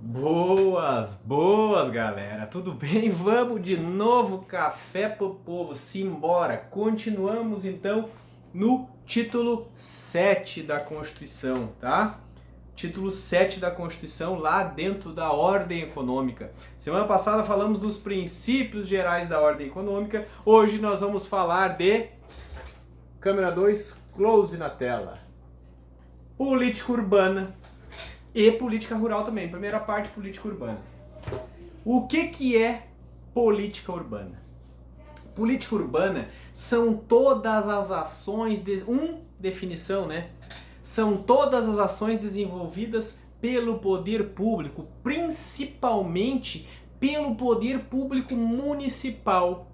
Boas, boas, galera. Tudo bem? Vamos de novo, café pro povo. Simbora. Continuamos então no título 7 da Constituição, tá? Título 7 da Constituição, lá dentro da ordem econômica. Semana passada falamos dos princípios gerais da ordem econômica. Hoje nós vamos falar de câmera 2, close na tela. Política urbana e política rural também. Primeira parte, política urbana. O que é política urbana? Política urbana são todas as ações, definição, né? São todas as ações desenvolvidas pelo poder público, principalmente pelo poder público municipal,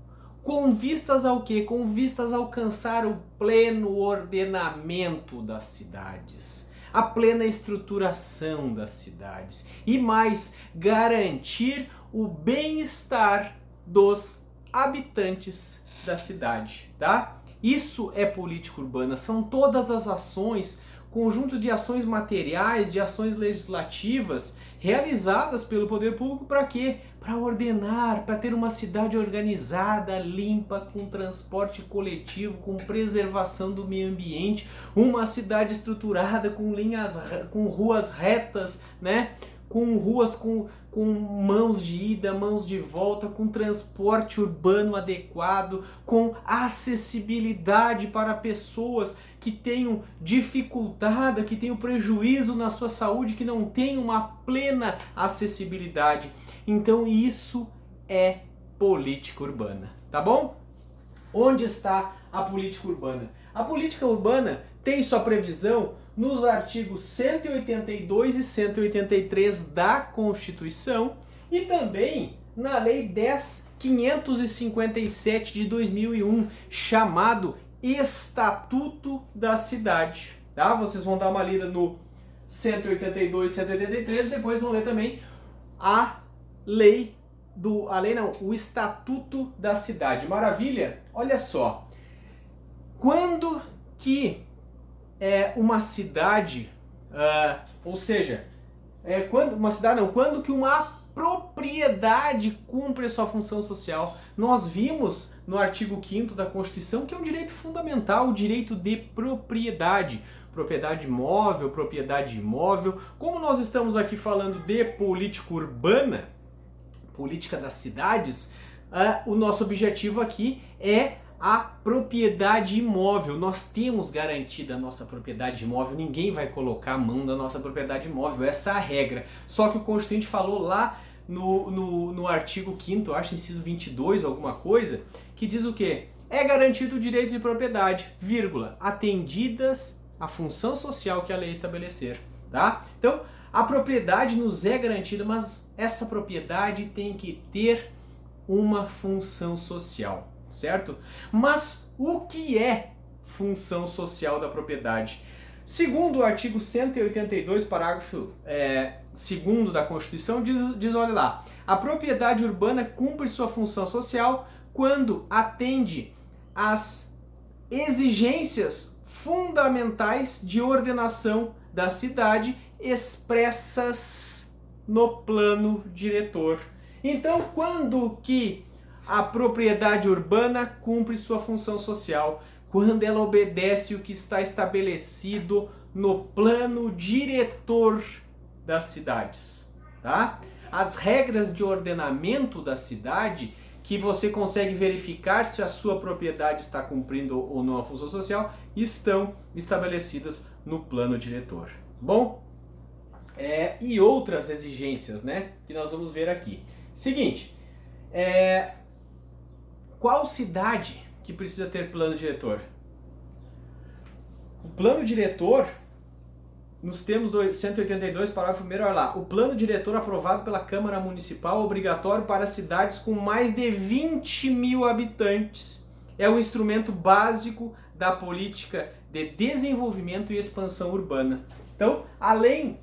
com vistas ao quê? Com vistas a alcançar o pleno ordenamento das cidades, a plena estruturação das cidades e mais, garantir o bem-estar dos habitantes da cidade, tá? Isso é política urbana, são todas as ações, conjunto de ações materiais, de ações legislativas realizadas pelo poder público para quê? Para ordenar, para ter uma cidade organizada, limpa, com transporte coletivo, com preservação do meio ambiente, uma cidade estruturada com ruas retas, né? Com ruas com mãos de ida, mãos de volta, com transporte urbano adequado, com acessibilidade para pessoas que tenham dificuldade, que tenham prejuízo na sua saúde, que não tenham uma plena acessibilidade. Então isso é política urbana, tá bom? Onde está a política urbana? A política urbana tem sua previsão nos artigos 182 e 183 da Constituição e também na Lei 10.557 de 2001, chamado Estatuto da Cidade. Tá? Vocês vão dar uma lida no 182 e 183, depois vão ler também o Estatuto da Cidade. Maravilha? Olha só, quando que uma cidade, quando que uma propriedade cumpre a sua função social? Nós vimos no artigo 5º da Constituição que é um direito fundamental, o direito de propriedade. Propriedade móvel, propriedade imóvel. Como nós estamos aqui falando de política urbana, política das cidades, o nosso objetivo aqui é a propriedade imóvel. Nós temos garantida a nossa propriedade imóvel, ninguém vai colocar a mão na nossa propriedade imóvel, essa é a regra. Só que o Constituinte falou lá no artigo 5º, acho inciso 22, alguma coisa, que diz o quê? É garantido o direito de propriedade, vírgula, atendidas a função social que a lei estabelecer, tá? Então, a propriedade nos é garantida, mas essa propriedade tem que ter uma função social, certo? Mas o que é função social da propriedade? Segundo o artigo 182, parágrafo 2º da Constituição, diz, olha lá, a propriedade urbana cumpre sua função social quando atende às exigências fundamentais de ordenação da cidade expressas no plano diretor. Então, quando que a propriedade urbana cumpre sua função social? Quando ela obedece o que está estabelecido no plano diretor das cidades, tá? As regras de ordenamento da cidade, que você consegue verificar se a sua propriedade está cumprindo ou não a função social, estão estabelecidas no plano diretor. Bom? E outras exigências, né, que nós vamos ver aqui. Seguinte, qual cidade que precisa ter plano diretor? O plano diretor, nos termos do 182, parágrafo 1º, olha lá, o plano diretor aprovado pela Câmara Municipal obrigatório para cidades com mais de 20 mil habitantes. É o instrumento básico da política de desenvolvimento e expansão urbana. Então, além,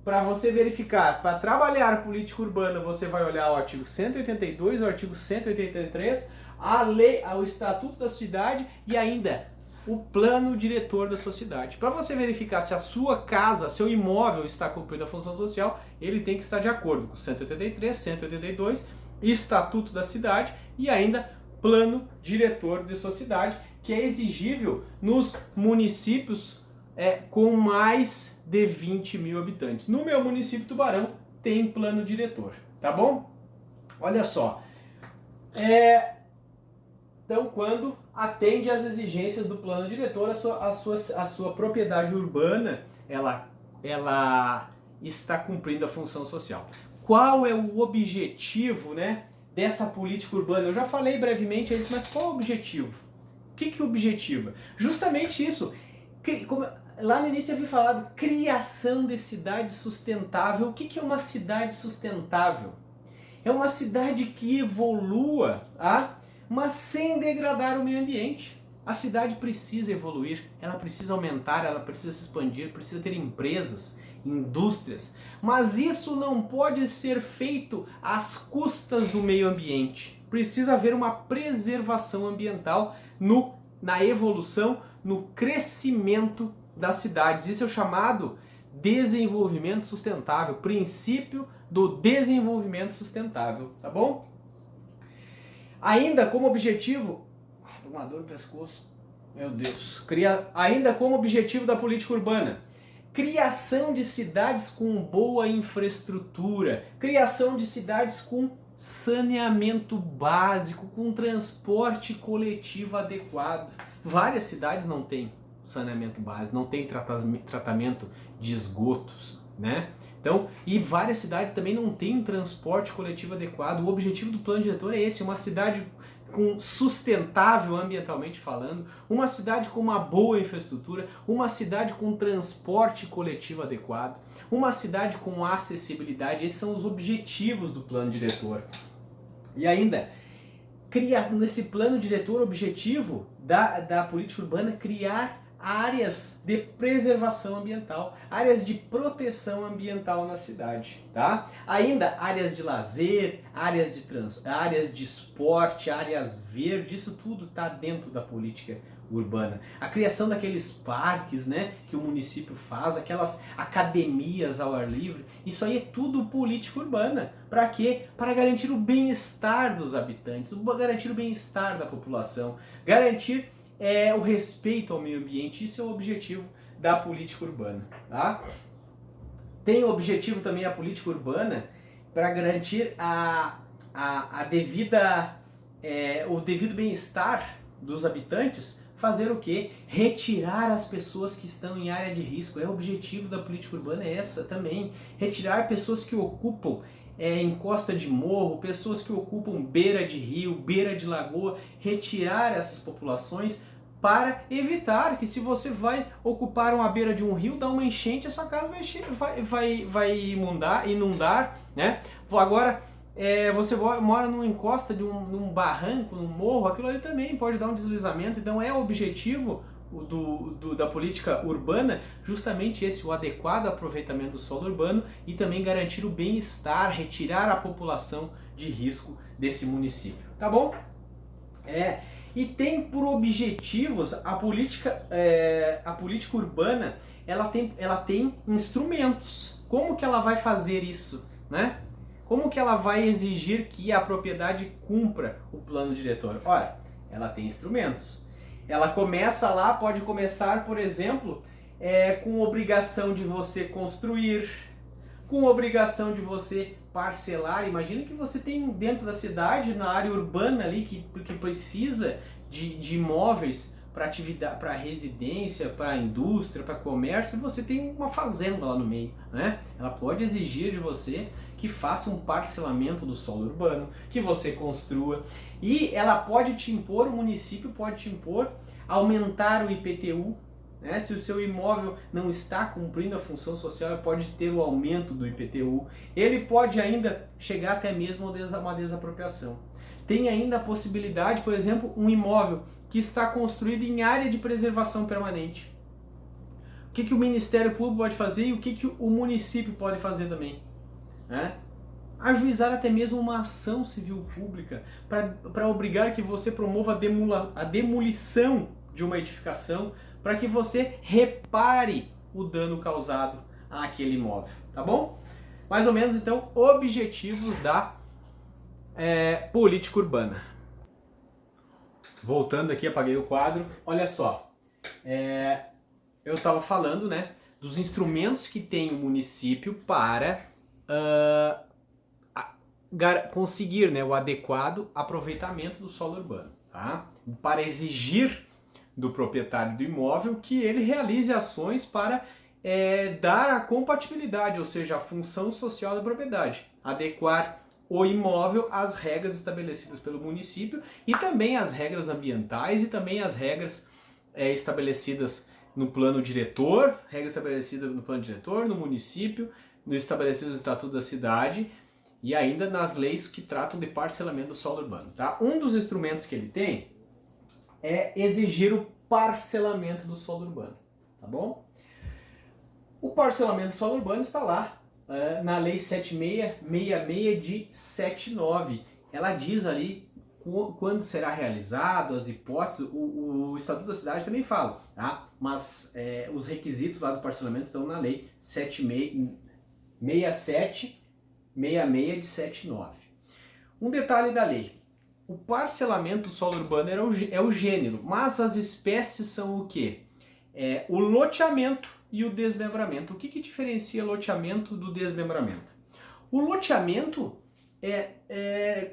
para você verificar, para trabalhar a política urbana, você vai olhar o artigo 182, o artigo 183, a lei, o Estatuto da Cidade e ainda o plano diretor da sua cidade. Para você verificar se a sua casa, seu imóvel está cumprindo a função social, ele tem que estar de acordo com 183, 182, Estatuto da Cidade e ainda plano diretor de sua cidade, que é exigível nos municípios com mais de 20 mil habitantes. No meu município Tubarão tem plano diretor, tá bom? Olha só, então quando atende às exigências do plano diretor, a sua propriedade urbana, ela está cumprindo a função social. Qual é o objetivo, né, dessa política urbana? Eu já falei brevemente antes, mas qual é o objetivo? O que objetiva? Justamente isso. Lá no início eu havia falado criação de cidade sustentável. O que é uma cidade sustentável? É uma cidade que evolua, mas sem degradar o meio ambiente. A cidade precisa evoluir, ela precisa aumentar, ela precisa se expandir, precisa ter empresas, indústrias. Mas isso não pode ser feito às custas do meio ambiente. Precisa haver uma preservação ambiental na evolução, no crescimento das cidades. Isso é o chamado desenvolvimento sustentável, princípio do desenvolvimento sustentável, tá bom? Ainda como objetivo... tô com uma dor no pescoço. Meu Deus. Ainda como objetivo da política urbana, criação de cidades com boa infraestrutura, criação de cidades com saneamento básico, com transporte coletivo adequado. Várias cidades não têm saneamento básico, não tem tratamento de esgotos, né? Então, e várias cidades também não têm transporte coletivo adequado. O objetivo do plano diretor é esse, uma cidade sustentável ambientalmente falando, uma cidade com uma boa infraestrutura, uma cidade com transporte coletivo adequado, uma cidade com acessibilidade. Esses são os objetivos do plano diretor. E ainda, nesse plano diretor objetivo da política urbana, criar áreas de preservação ambiental, áreas de proteção ambiental na cidade, tá? Ainda áreas de lazer, áreas de esporte, áreas verdes, isso tudo está dentro da política urbana. A criação daqueles parques, né, que o município faz, aquelas academias ao ar livre, isso aí é tudo política urbana. Para quê? Para garantir o bem-estar dos habitantes, garantir o bem-estar da população, garantir o respeito ao meio ambiente. Isso é o objetivo da política urbana, tá? Tem o objetivo também a política urbana para garantir o devido bem-estar dos habitantes. Fazer o quê? Retirar as pessoas que estão em área de risco. O objetivo da política urbana é essa também. Retirar pessoas que ocupam encosta de morro, pessoas que ocupam beira de rio, beira de lagoa, retirar essas populações para evitar que, se você vai ocupar uma beira de um rio, dá uma enchente, a sua casa vai inundar, né? Agora, você mora numa encosta de num barranco, num morro, aquilo ali também pode dar um deslizamento. Então é o objetivo da política urbana justamente esse, o adequado aproveitamento do solo urbano e também garantir o bem-estar, retirar a população de risco desse município, tá bom? E tem por objetivos a política urbana, ela tem instrumentos. Como que ela vai fazer isso, né? Como que ela vai exigir que a propriedade cumpra o plano diretor? Ora, ela tem instrumentos. Ela pode começar, por exemplo, com obrigação de você construir, com obrigação de você parcelar. Imagina que você tem dentro da cidade, na área urbana ali, que precisa de imóveis para atividade, para residência, para indústria, para comércio, e você tem uma fazenda lá no meio, né? Ela pode exigir de você que faça um parcelamento do solo urbano, que você construa, e ela pode te impor, o município pode te impor, aumentar o IPTU, né? Se o seu imóvel não está cumprindo a função social, ele pode ter o aumento do IPTU, ele pode ainda chegar até mesmo a uma desapropriação. Tem ainda a possibilidade, por exemplo, um imóvel que está construído em área de preservação permanente. O que o Ministério Público pode fazer e o que o município pode fazer também? Ajuizar até mesmo uma ação civil pública para obrigar que você promova a demolição de uma edificação para que você repare o dano causado àquele imóvel, tá bom? Mais ou menos, então, objetivos da política urbana. Voltando aqui, apaguei o quadro. Olha só, eu estava falando, né, dos instrumentos que tem o município para conseguir, né, o adequado aproveitamento do solo urbano, tá? Para exigir do proprietário do imóvel que ele realize ações para dar a compatibilidade, ou seja, a função social da propriedade, adequar o imóvel às regras estabelecidas pelo município e também às regras ambientais e também às regras estabelecidas no plano diretor, no município, no estabelecido no Estatuto da Cidade e ainda nas leis que tratam de parcelamento do solo urbano, tá? Um dos instrumentos que ele tem é exigir o parcelamento do solo urbano, tá bom? O parcelamento do solo urbano está lá na Lei 7666 de 79. Ela diz ali quando será realizado, as hipóteses, o Estatuto da Cidade também fala, tá? Mas os requisitos lá do parcelamento estão na Lei 7766 de 79. Um detalhe da lei: o parcelamento do solo urbano é o gênero, mas as espécies são o quê? O loteamento e o desmembramento. O que diferencia loteamento do desmembramento? O loteamento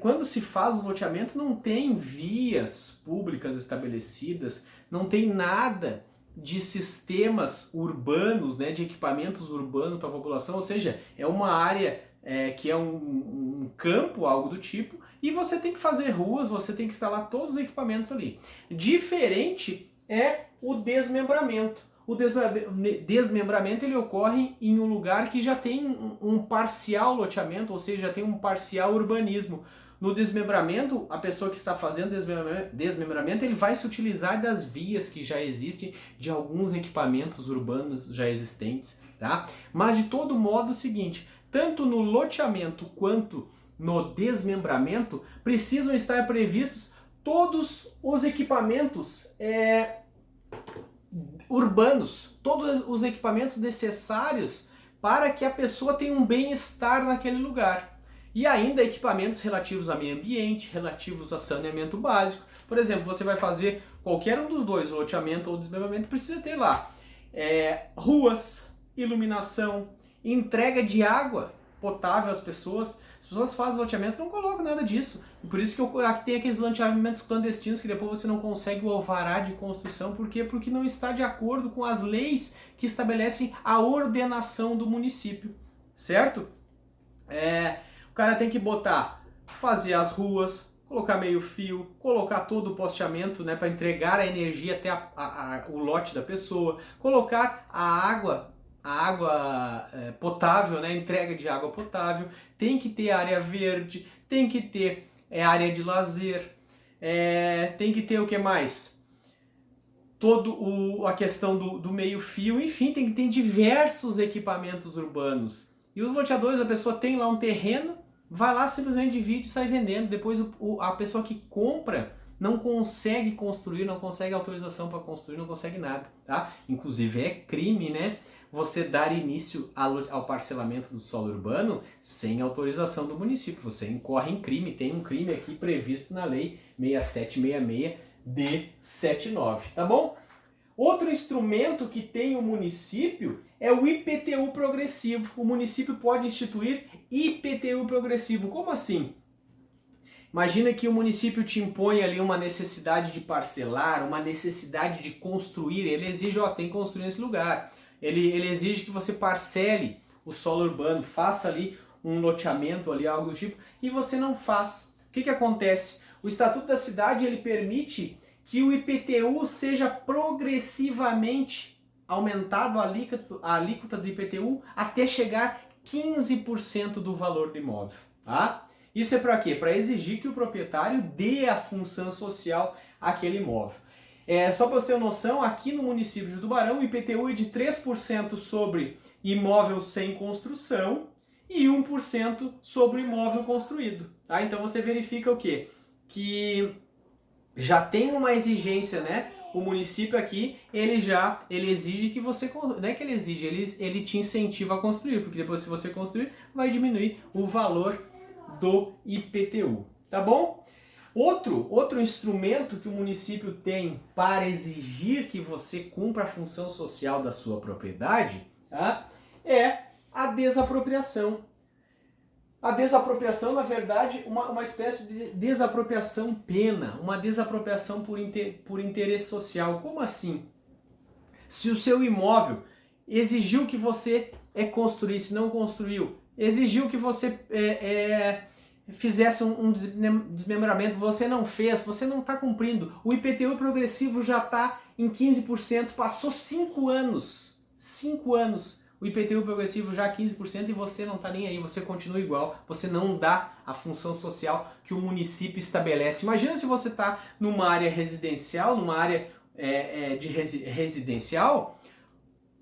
quando se faz o loteamento não tem vias públicas estabelecidas, não tem nada de sistemas urbanos, né, de equipamentos urbanos para a população, ou seja, é uma área que é um campo, algo do tipo, e você tem que fazer ruas, você tem que instalar todos os equipamentos ali. Diferente é o desmembramento. O desmembramento ele ocorre em um lugar que já tem um parcial loteamento, ou seja, já tem um parcial urbanismo. No desmembramento, a pessoa que está fazendo desmembramento, ele vai se utilizar das vias que já existem, de alguns equipamentos urbanos já existentes, tá? Mas de todo modo é o seguinte, tanto no loteamento quanto no desmembramento, precisam estar previstos todos os equipamentos urbanos, todos os equipamentos necessários para que a pessoa tenha um bem-estar naquele lugar. E ainda equipamentos relativos a meio ambiente, relativos a saneamento básico. Por exemplo, você vai fazer qualquer um dos dois, loteamento ou desmembramento, precisa ter lá ruas, iluminação, entrega de água potável às pessoas. As pessoas fazem loteamento e não colocam nada disso. E por isso que aqui tem aqueles loteamentos clandestinos que depois você não consegue o alvará de construção. Por quê? Porque não está de acordo com as leis que estabelecem a ordenação do município. Certo? O cara tem que fazer as ruas, colocar meio fio, colocar todo o posteamento, né, para entregar a energia até o lote da pessoa, colocar a água potável, né, entrega de água potável, tem que ter área verde, tem que ter área de lazer, tem que ter o que mais? A questão do meio fio, enfim, tem que ter diversos equipamentos urbanos. E os loteadores, a pessoa tem lá um terreno, vai lá, simplesmente divide e sai vendendo. Depois a pessoa que compra não consegue construir, não consegue autorização para construir, não consegue nada, tá? Inclusive é crime, né? Você dar início ao parcelamento do solo urbano sem autorização do município. Você incorre em crime, tem um crime aqui previsto na Lei 6766 de 79, tá bom? Outro instrumento que tem o município é o IPTU progressivo. O município pode instituir IPTU progressivo. Como assim? Imagina que o município te impõe ali uma necessidade de parcelar, uma necessidade de construir. Ele exige, tem que construir nesse lugar. Ele exige que você parcele o solo urbano, faça ali um loteamento, ali, algo do tipo, e você não faz. O que acontece? O Estatuto da Cidade ele permite que o IPTU seja progressivamente aumentado, a alíquota do IPTU, até chegar 15% do valor do imóvel. Tá? Isso é para quê? Para exigir que o proprietário dê a função social àquele imóvel. Só para você ter uma noção, aqui no município de Tubarão, o IPTU é de 3% sobre imóvel sem construção e 1% sobre imóvel construído. Tá? Então você verifica o quê? Que já tem uma exigência, né, o município aqui, ele exige que você, não é que ele exige, ele te incentiva a construir, porque depois se você construir, vai diminuir o valor do IPTU, tá bom? Outro instrumento que o município tem para exigir que você cumpra a função social da sua propriedade, tá? É a desapropriação. A desapropriação, na verdade, uma espécie de desapropriação pena, uma desapropriação por interesse social. Como assim? Se o seu imóvel exigiu que você construísse, não construiu, exigiu que você fizesse um desmembramento, você não fez, você não está cumprindo, o IPTU progressivo já está em 15%, passou 5 anos, 5 anos, o IPTU progressivo já 15% e você não está nem aí, você continua igual, você não dá a função social que o município estabelece. Imagina se você está numa área residencial, numa área residencial,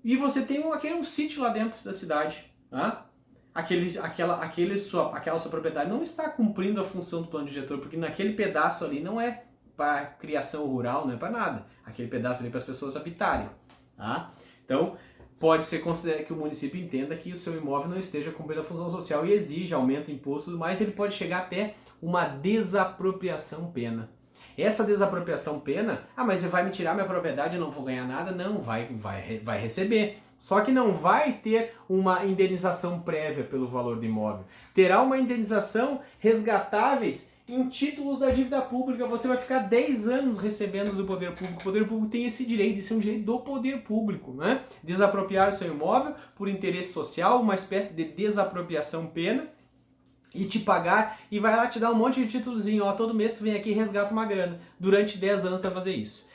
e você tem um sítio lá dentro da cidade, tá? Aquela sua propriedade não está cumprindo a função do plano diretor, porque naquele pedaço ali não é para criação rural, não é para nada. Aquele pedaço ali é para as pessoas habitarem, tá? Então, pode ser considerado que o município entenda que o seu imóvel não esteja cumprindo a função social e exige, aumenta o imposto, mas ele pode chegar até uma desapropriação pena. Essa desapropriação pena, mas você vai me tirar minha propriedade e não vou ganhar nada? Não, vai receber. Só que não vai ter uma indenização prévia pelo valor do imóvel. Terá uma indenização resgatáveis em títulos da dívida pública. Você vai ficar 10 anos recebendo do poder público. O poder público tem esse direito, isso é um direito do poder público, né? Desapropriar o seu imóvel por interesse social, uma espécie de desapropriação pena, e te pagar, e vai lá te dar um monte de títulozinho, todo mês tu vem aqui e resgata uma grana. Durante 10 anos você vai fazer isso.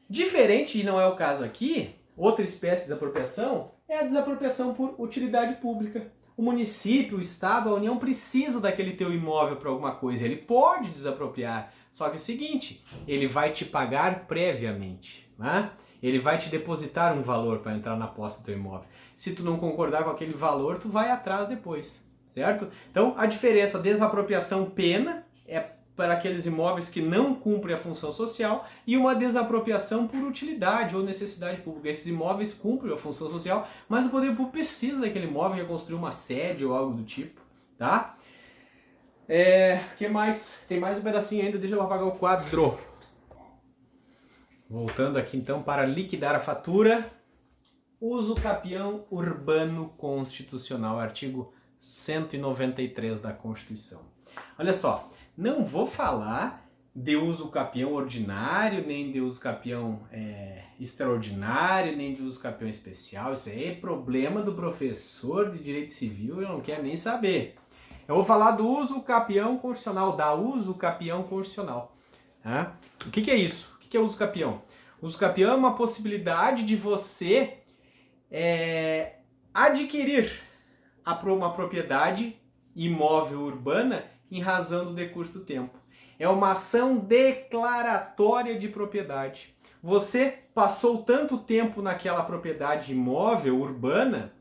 Diferente, e não é o caso aqui, outra espécie de desapropriação é a desapropriação por utilidade pública. O município, o estado, a União precisa daquele teu imóvel para alguma coisa. Ele pode desapropriar. Só que é o seguinte, ele vai te pagar previamente, né? Ele vai te depositar um valor para entrar na posse do teu imóvel. Se tu não concordar com aquele valor, tu vai atrás depois, certo? Então, a diferença, desapropriação pena é para aqueles imóveis que não cumprem a função social e uma desapropriação por utilidade ou necessidade pública. Esses imóveis cumprem a função social, mas o poder público precisa daquele imóvel para construir uma sede ou algo do tipo, tá? Que mais? Tem mais um pedacinho ainda, deixa eu apagar o quadro. Voltando aqui então para liquidar a fatura. Uso capião urbano constitucional, artigo 193 da Constituição. Olha só, não vou falar de uso capião ordinário, nem de uso capião extraordinário, nem de uso capião especial. Isso aí é problema do professor de Direito Civil, eu não quero nem saber. Eu vou falar do uso capião constitucional, da uso capião constitucional. Tá? O que é isso? O que é uso capião? Uso capião é uma possibilidade de você adquirir uma propriedade imóvel urbana em razão do decurso do tempo. É uma ação declaratória de propriedade. Você passou tanto tempo naquela propriedade imóvel urbana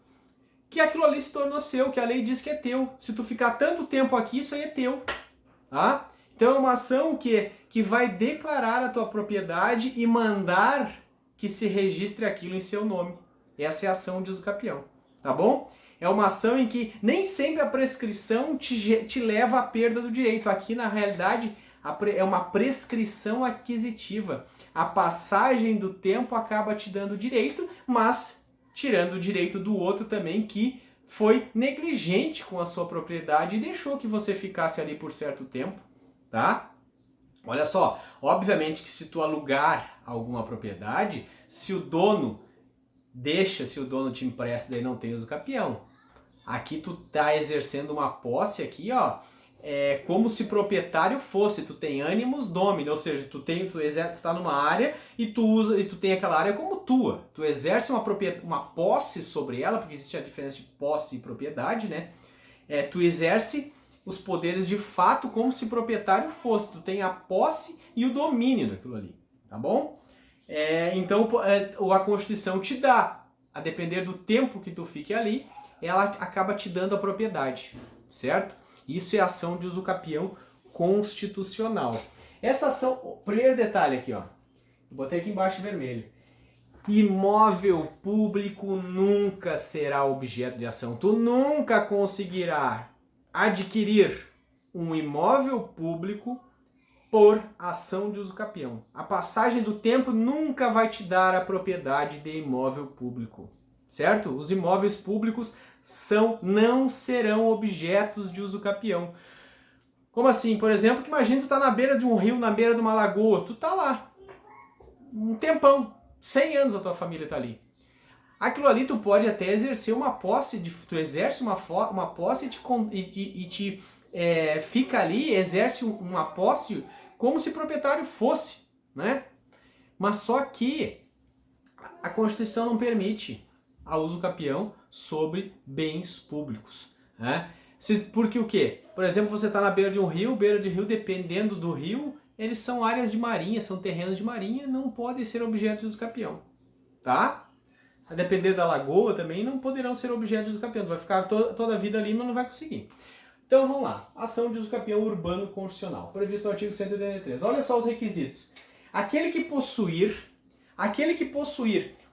que aquilo ali se tornou seu, que a lei diz que é teu. Se tu ficar tanto tempo aqui, isso aí é teu. Tá? Então é uma ação que vai declarar a tua propriedade e mandar que se registre aquilo em seu nome. Essa é a ação de uso capião. Tá bom? É uma ação em que nem sempre a prescrição te leva à perda do direito. Aqui, na realidade, é uma prescrição aquisitiva. A passagem do tempo acaba te dando direito, mas tirando o direito do outro também, que foi negligente com a sua propriedade e deixou que você ficasse ali por certo tempo, tá? Olha só, obviamente que se tu alugar alguma propriedade, se o dono te empresta, daí não tem uso capião. Aqui tu tá exercendo uma posse aqui, como se proprietário fosse, tu tem animus domini, ou seja, tu tá numa área e tu tem aquela área como tua. Tu exerce uma posse sobre ela, porque existe a diferença de posse e propriedade, né? Tu exerce os poderes de fato como se proprietário fosse. Tu tem a posse e o domínio daquilo ali, tá bom? Então a Constituição te dá, a depender do tempo que tu fique ali, ela acaba te dando a propriedade, certo? Isso é ação de uso capião constitucional. Essa ação, primeiro detalhe aqui, Botei aqui embaixo vermelho. Imóvel público nunca será objeto de ação. Tu nunca conseguirá adquirir um imóvel público por ação de uso capião. A passagem do tempo nunca vai te dar a propriedade de imóvel público, certo? Os imóveis públicos não serão objetos de uso capião. Como assim? Por exemplo, que imagina tu tá na beira de um rio, na beira de uma lagoa, tu tá lá um tempão, 100 anos a tua família tá ali. Aquilo ali tu pode até exercer uma posse, tu exerce uma posse fica ali, exerce uma posse como se proprietário fosse, né? Mas só que a Constituição não permite a uso capião sobre bens públicos, né? Porque o quê? Por exemplo, você está na beira de um rio, beira de rio, dependendo do rio, eles são áreas de marinha, são terrenos de marinha, não podem ser objeto de uso capião, tá? A depender da lagoa também, não poderão ser objeto de uso capião. Tu vai ficar toda a vida ali, mas não vai conseguir. Então vamos lá. Ação de uso capião urbano constitucional, previsto no artigo 183. Olha só os requisitos. Aquele que possuir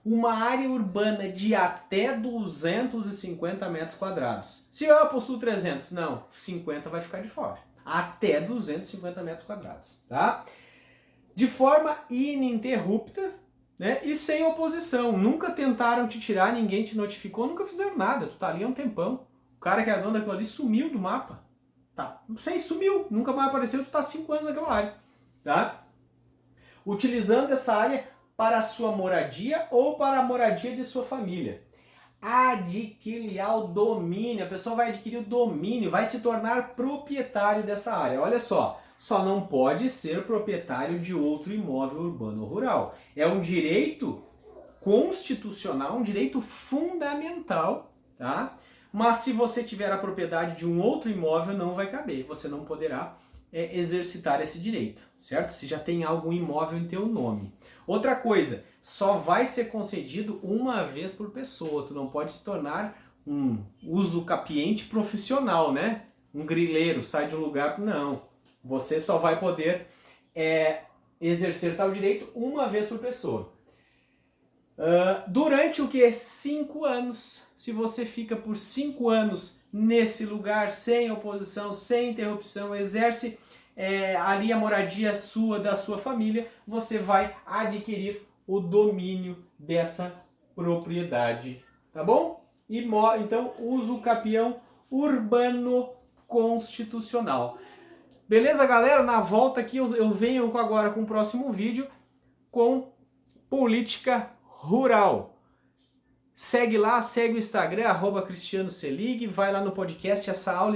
uma área urbana de até 250 metros quadrados. Se eu possuo 300, não, 50 vai ficar de fora. Até 250 metros quadrados, tá? De forma ininterrupta, né? E sem oposição. Nunca tentaram te tirar, ninguém te notificou, nunca fizeram nada. Tu tá ali há um tempão. O cara que é dono daquilo ali sumiu do mapa. Tá, não sei, sumiu. Nunca mais apareceu, tu tá há 5 anos naquela área, tá? Utilizando essa área para a sua moradia ou para a moradia de sua família. Adquirir o domínio, a pessoa vai adquirir o domínio, vai se tornar proprietário dessa área. Olha só não pode ser proprietário de outro imóvel urbano ou rural. É um direito constitucional, um direito fundamental, tá? Mas se você tiver a propriedade de um outro imóvel, não vai caber, você não poderá exercitar esse direito, certo? Se já tem algum imóvel em teu nome. Outra coisa, só vai ser concedido uma vez por pessoa, tu não pode se tornar um uso capiente profissional, né? Um grileiro, sai de um lugar, não. Você só vai poder exercer tal direito uma vez por pessoa. Durante o que? 5 anos. Se você fica por 5 anos nesse lugar, sem oposição, sem interrupção, exerce ali a moradia sua, da sua família, você vai adquirir o domínio dessa propriedade, tá bom? Então, uso capião urbano constitucional. Beleza, galera? Na volta aqui eu venho agora com o próximo vídeo com política rural. Segue lá, segue o Instagram, @cristianoselig, vai lá no podcast, essa aula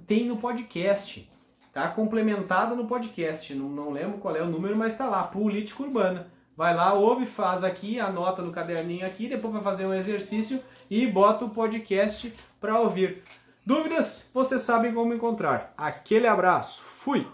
tem no podcast, tá? Complementada no podcast, não lembro qual é o número, mas está lá, política urbana. Vai lá, ouve, faz aqui, anota no caderninho aqui, depois vai fazer um exercício e bota o podcast para ouvir. Dúvidas? Vocês sabem como encontrar. Aquele abraço, fui!